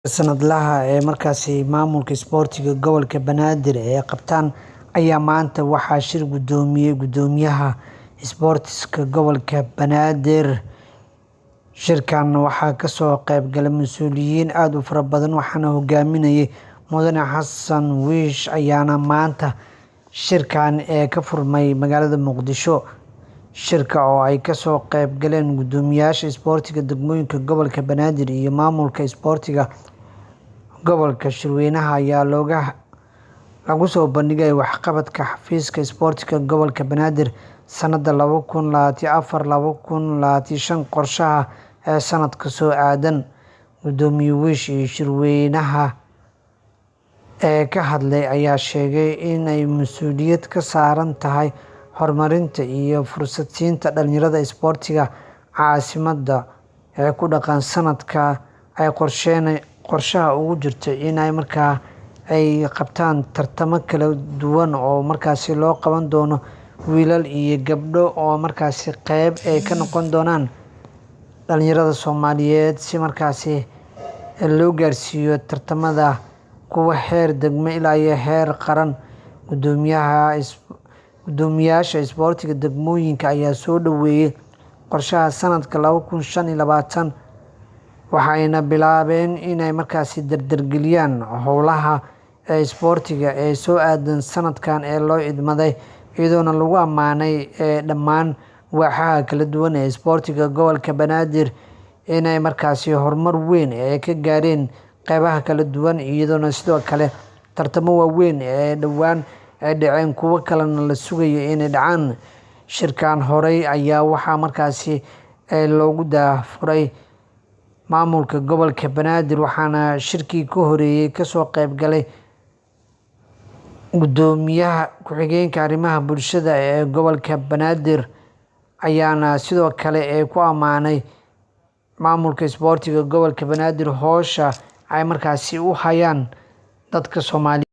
Sanadlaha ah ee maamulka isboortiga gobolka Banaadir ay qabtaan ayaa maanta waxaa shir gudoomiyay Gudoomiyaha Isboortiga Gobolka Banaadir. Shirkan waxaa ka soo qayb galay mas'uuliyiin aad u fara badan waxaana hogaaminayay Mudane Xasan Wiish ayaana maanta shirkan ka furmay magaalada Muqdisho. Shirka oo ay ka soo qayb galeen guddoomiyaasha isboortiga degmooyinka gobolka Banaadir iyo maamulka isboortiga gobolka. Shirweynaha ayaa lagu soo bandhigay waxqabadka xafiiska isboortiga gobolka Banaadir sanadda 2024-2025 qorshaha ee sanadka soo aadan. Gudoomiye Wiish iyo shirweynaha ka hadlay ayaa sheegay in ay mas'uuliyad ka saaran tahay horumarinta iyo fursad siinta dhalinyarada isboortiga caasimadda ee ku dhaqan. Sanadkan ay qorshaha ugu jirto in ay qabtaan tartamo kala duwan oo loo qaban doono wiilal iyo gabdho oo qayb ay ka noqon doonaan dhalinyarada Soomaaliyeed si loo gaarsiiyo tartamada kuwa heer degmo ilaa heer qaran. Guddoomiyaasha isboortiga degmooyinka ayaa soo dhaweeyay qorshaha sanadka 2025 waxayna bilaabeen inay dardargeliyaan howlaha isboortiga ee soo aadan sanadkan ee loo idmaday, iyadoona lagu ammaanay dhammaan waaxaha kala duwan ee isboortiga gobolka Banaadir inay horumar weyn ka gaareen qeybaha kala duwan, iyadoona sidoo kale tartamo waaweyn dhowaan ay dhaceen kuwo kalena la sugayo inay dhacaan. Shirkan horey ayaa waxaa loogu daahfuray maamulka gobolka Banaadir waxaana shirkii ka horeeyay kasoo qayb galay Gudoomiyaha ku-xigeenka arrimaha bulshada ee gobolka Banaadir ayaana sidoo kale ku ammaanay maamulka isboortiga gobolka Banaadir howsha ay u hayaan dadka Soomaaliyeed.